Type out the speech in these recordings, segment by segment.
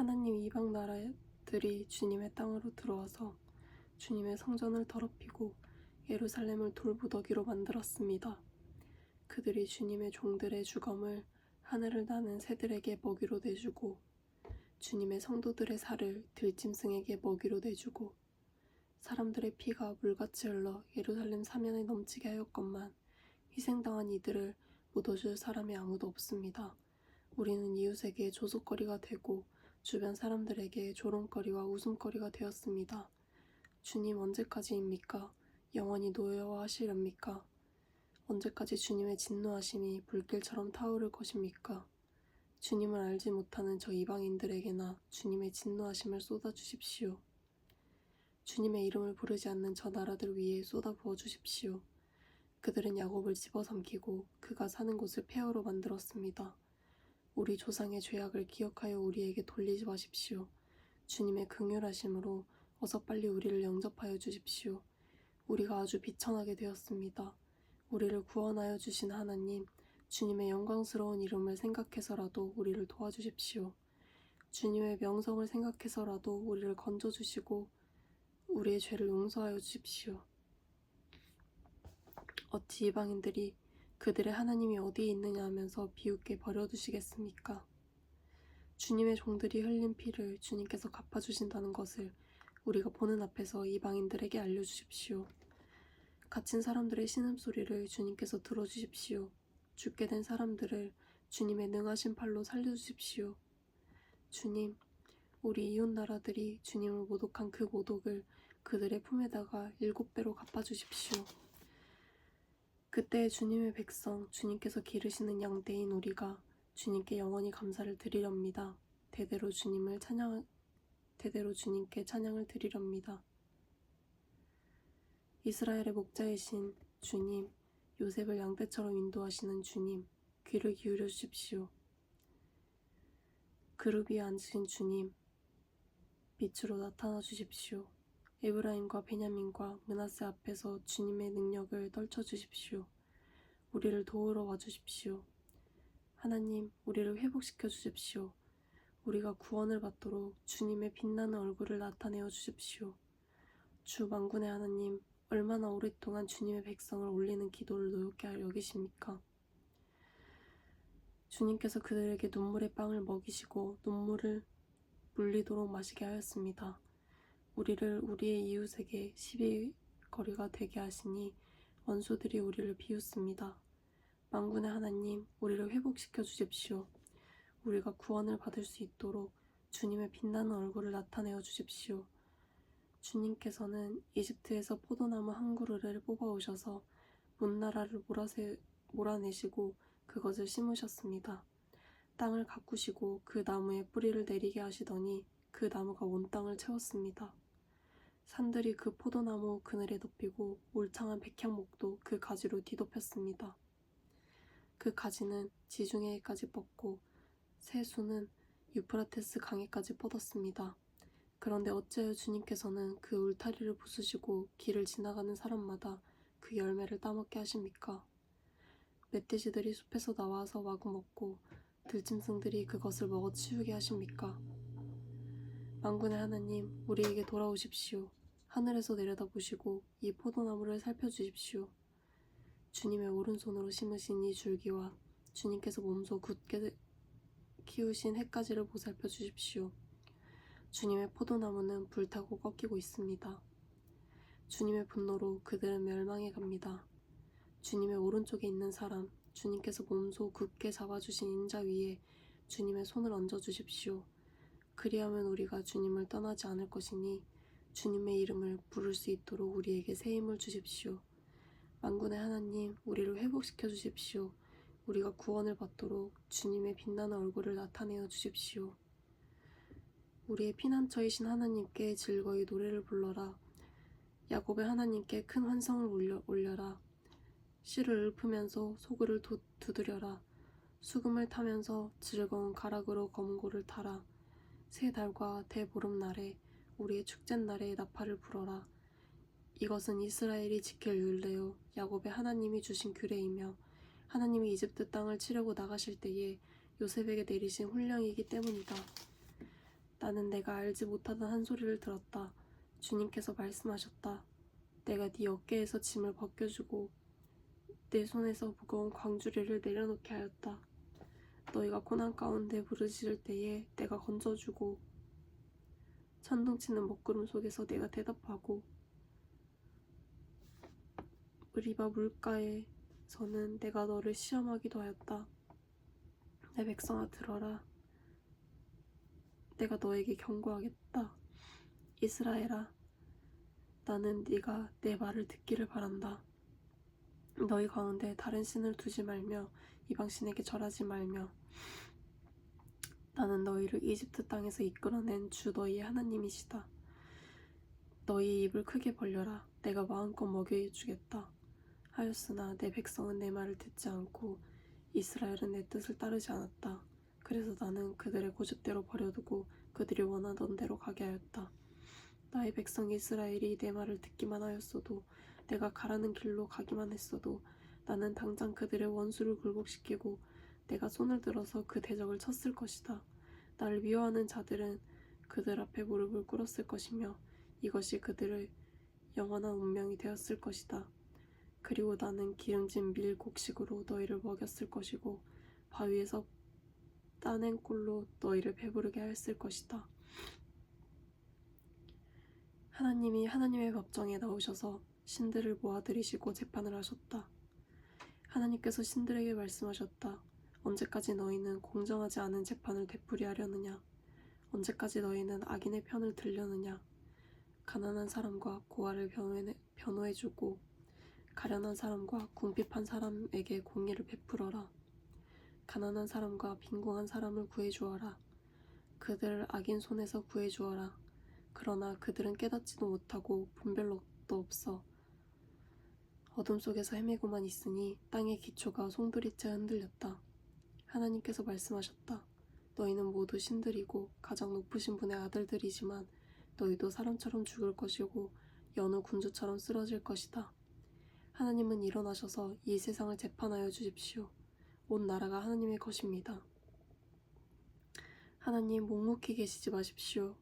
하나님 이방 나라들이 주님의 땅으로 들어와서 주님의 성전을 더럽히고 예루살렘을 돌부더기로 만들었습니다. 그들이 주님의 종들의 주검을 하늘을 나는 새들에게 먹이로 내주고 주님의 성도들의 살을 들짐승에게 먹이로 내주고 사람들의 피가 물같이 흘러 예루살렘 사면에 넘치게 하였건만 희생당한 이들을 묻어줄 사람이 아무도 없습니다. 우리는 이웃에게 조속거리가 되고 주변 사람들에게 조롱거리와 웃음거리가 되었습니다. 주님 언제까지입니까? 영원히 노여워하시렵니까? 언제까지 주님의 진노하심이 불길처럼 타오를 것입니까? 주님을 알지 못하는 저 이방인들에게나 주님의 진노하심을 쏟아주십시오. 주님의 이름을 부르지 않는 저 나라들 위에 쏟아부어 주십시오. 그들은 야곱을 집어삼키고 그가 사는 곳을 폐허로 만들었습니다. 우리 조상의 죄악을 기억하여 우리에게 돌리지 마십시오. 주님의 긍휼하심으로 어서 빨리 우리를 영접하여 주십시오. 우리가 아주 비천하게 되었습니다. 우리를 구원하여 주신 하나님, 주님의 영광스러운 이름을 생각해서라도 우리를 도와주십시오. 주님의 명성을 생각해서라도 우리를 건져주시고 우리의 죄를 용서하여 주십시오. 어찌 이방인들이 그들의 하나님이 어디에 있느냐 하면서 비웃게 버려두시겠습니까? 주님의 종들이 흘린 피를 주님께서 갚아주신다는 것을 우리가 보는 앞에서 이방인들에게 알려주십시오. 갇힌 사람들의 신음소리를 주님께서 들어주십시오. 죽게 된 사람들을 주님의 능하신 팔로 살려주십시오. 주님, 우리 이웃 나라들이 주님을 모독한 그 모독을 그들의 품에다가 7배로 갚아주십시오. 그때 주님의 백성, 주님께서 기르시는 양떼인 우리가 주님께 영원히 감사를 드리렵니다. 대대로 주님께 찬양을 드리렵니다. 이스라엘의 목자이신 주님, 요셉을 양떼처럼 인도하시는 주님, 귀를 기울여 주십시오. 그룹 위에 앉으신 주님, 빛으로 나타나 주십시오. 에브라임과 베냐민과 므낫세 앞에서 주님의 능력을 떨쳐주십시오. 우리를 도우러 와주십시오. 하나님, 우리를 회복시켜 주십시오. 우리가 구원을 받도록 주님의 빛나는 얼굴을 나타내어 주십시오. 주 만군의 하나님, 얼마나 오랫동안 주님의 백성을 올리는 기도를 노엽게 여기십니까? 주님께서 그들에게 눈물의 빵을 먹이시고 눈물을 물리도록 마시게 하였습니다. 우리를 우리의 이웃에게 시비거리가 되게 하시니 원수들이 우리를 비웃습니다. 만군의 하나님, 우리를 회복시켜 주십시오. 우리가 구원을 받을 수 있도록 주님의 빛나는 얼굴을 나타내어 주십시오. 주님께서는 이집트에서 포도나무 한 그루를 뽑아오셔서 문나라를 몰아내시고 그것을 심으셨습니다. 땅을 가꾸시고 그 나무에 뿌리를 내리게 하시더니 그 나무가 온 땅을 채웠습니다. 산들이 그 포도나무 그늘에 덮이고 울창한 백향목도 그 가지로 뒤덮였습니다. 그 가지는 지중해에까지 뻗고 새수는 유프라테스 강에까지 뻗었습니다. 그런데 어찌하여 주님께서는 그 울타리를 부수시고 길을 지나가는 사람마다 그 열매를 따먹게 하십니까? 멧돼지들이 숲에서 나와서 마구 먹고 들짐승들이 그것을 먹어 치우게 하십니까? 만군의 하나님, 우리에게 돌아오십시오. 하늘에서 내려다보시고 이 포도나무를 살펴주십시오. 주님의 오른손으로 심으신 이 줄기와 주님께서 몸소 굳게 키우신 햇가지를 보살펴 주십시오. 주님의 포도나무는 불타고 꺾이고 있습니다. 주님의 분노로 그들은 멸망해 갑니다. 주님의 오른쪽에 있는 사람, 주님께서 몸소 굳게 잡아주신 인자 위에 주님의 손을 얹어 주십시오. 그리하면 우리가 주님을 떠나지 않을 것이니 주님의 이름을 부를 수 있도록 우리에게 새 힘을 주십시오. 만군의 하나님, 우리를 회복시켜 주십시오. 우리가 구원을 받도록 주님의 빛나는 얼굴을 나타내어 주십시오. 우리의 피난처이신 하나님께 즐거이 노래를 불러라. 야곱의 하나님께 큰 환성을 올려라. 씨를 읊으면서 소굴을 두드려라. 수금을 타면서 즐거운 가락으로 검고를 타라. 새 달과 대보름날에 우리의 축제날에 나팔을 불어라. 이것은 이스라엘이 지킬 율례요 야곱의 하나님이 주신 규례이며 하나님이 이집트 땅을 치려고 나가실 때에 요셉에게 내리신 훈령이기 때문이다. 나는 내가 알지 못하던 한 소리를 들었다. 주님께서 말씀하셨다. 내가 네 어깨에서 짐을 벗겨주고 내 손에서 무거운 광주리를 내려놓게 하였다. 너희가 고난 가운데 부르짖을 때에 내가 건져주고 천둥치는 먹구름 속에서 내가 대답하고 우리바 물가에서는 내가 너를 시험하기도 하였다. 내 백성아 들어라. 내가 너에게 경고하겠다. 이스라엘아, 나는 네가 내 말을 듣기를 바란다. 너희 가운데 다른 신을 두지 말며 이방신에게 절하지 말며 나는 너희를 이집트 땅에서 이끌어낸 주 너희의 하나님이시다. 너희의 입을 크게 벌려라. 내가 마음껏 먹여주겠다. 하였으나 내 백성은 내 말을 듣지 않고 이스라엘은 내 뜻을 따르지 않았다. 그래서 나는 그들의 고집대로 버려두고 그들이 원하던 대로 가게 하였다. 나의 백성 이스라엘이 내 말을 듣기만 하였어도 내가 가라는 길로 가기만 했어도 나는 당장 그들의 원수를 굴복시키고 내가 손을 들어서 그 대적을 쳤을 것이다. 나를 미워하는 자들은 그들 앞에 무릎을 꿇었을 것이며 이것이 그들의 영원한 운명이 되었을 것이다. 그리고 나는 기름진 밀 곡식으로 너희를 먹였을 것이고 바위에서 따낸 꿀로 너희를 배부르게 하였을 것이다. 하나님이 하나님의 법정에 나오셔서 신들을 모아들이시고 재판을 하셨다. 하나님께서 신들에게 말씀하셨다. 언제까지 너희는 공정하지 않은 재판을 되풀이하려느냐? 언제까지 너희는 악인의 편을 들려느냐? 가난한 사람과 고아를 변호해주고 가련한 사람과 궁핍한 사람에게 공의를 베풀어라. 가난한 사람과 빈궁한 사람을 구해주어라. 그들을 악인 손에서 구해주어라. 그러나 그들은 깨닫지도 못하고 분별력도 없어 어둠 속에서 헤매고만 있으니 땅의 기초가 송두리째 흔들렸다. 하나님께서 말씀하셨다. 너희는 모두 신들이고 가장 높으신 분의 아들들이지만 너희도 사람처럼 죽을 것이고 여느 군주처럼 쓰러질 것이다. 하나님은 일어나셔서 이 세상을 재판하여 주십시오. 온 나라가 하나님의 것입니다. 하나님 묵묵히 계시지 마십시오.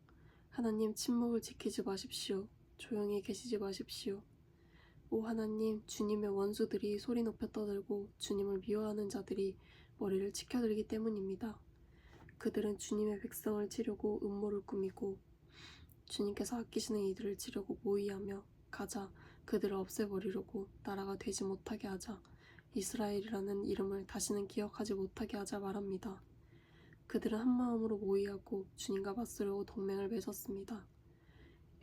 하나님 침묵을 지키지 마십시오. 조용히 계시지 마십시오. 오 하나님, 주님의 원수들이 소리 높여 떠들고 주님을 미워하는 자들이 머리를 치켜들기 때문입니다. 그들은 주님의 백성을 치려고 음모를 꾸미고 주님께서 아끼시는 이들을 치려고 모의하며 가자, 그들을 없애버리려고 나라가 되지 못하게 하자, 이스라엘이라는 이름을 다시는 기억하지 못하게 하자 말합니다. 그들은 한마음으로 모의하고 주님과 맞서려고 동맹을 맺었습니다.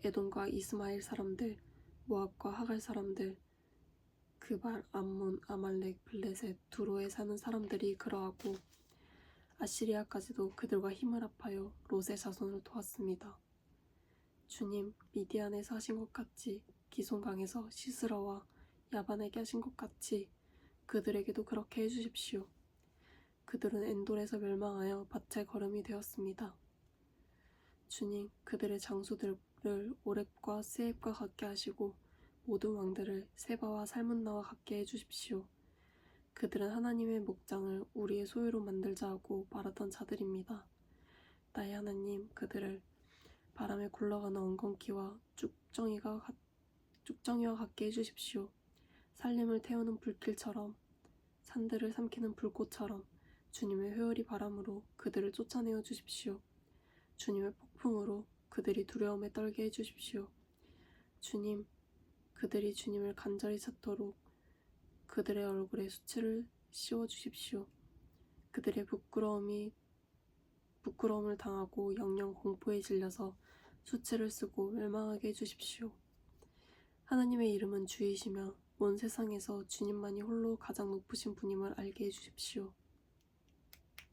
에돔과 이스마엘 사람들, 모압과 하갈 사람들, 그발, 암몬, 아말렉, 블레셋, 두로에 사는 사람들이 그러하고 아시리아까지도 그들과 힘을 합하여 롯의 자손을 도왔습니다. 주님, 미디안에서 하신 것 같이 기손강에서 시스라와 야반에게 하신 것 같이 그들에게도 그렇게 해주십시오. 그들은 엔돌에서 멸망하여 밭의 거름이 되었습니다. 주님, 그들의 장수들을 오렙과 스앱과 같게 하시고 모든 왕들을 세바와 살문나와 같게 해주십시오. 그들은 하나님의 목장을 우리의 소유로 만들자 하고 말하던 자들입니다. 나의 하나님, 그들을 바람에 굴러가는 엉겅퀴와 쭉정이와 같게 해주십시오. 산림을 태우는 불길처럼 산들을 삼키는 불꽃처럼 주님의 회오리 바람으로 그들을 쫓아내어 주십시오. 주님의 폭풍으로 그들이 두려움에 떨게 해주십시오. 주님, 그들이 주님을 간절히 찾도록 그들의 얼굴에 수치를 씌워주십시오. 그들의 부끄러움을 당하고 영영 공포에 질려서 수치를 쓰고 멸망하게 해주십시오. 하나님의 이름은 주이시며 온 세상에서 주님만이 홀로 가장 높으신 분임을 알게 해주십시오.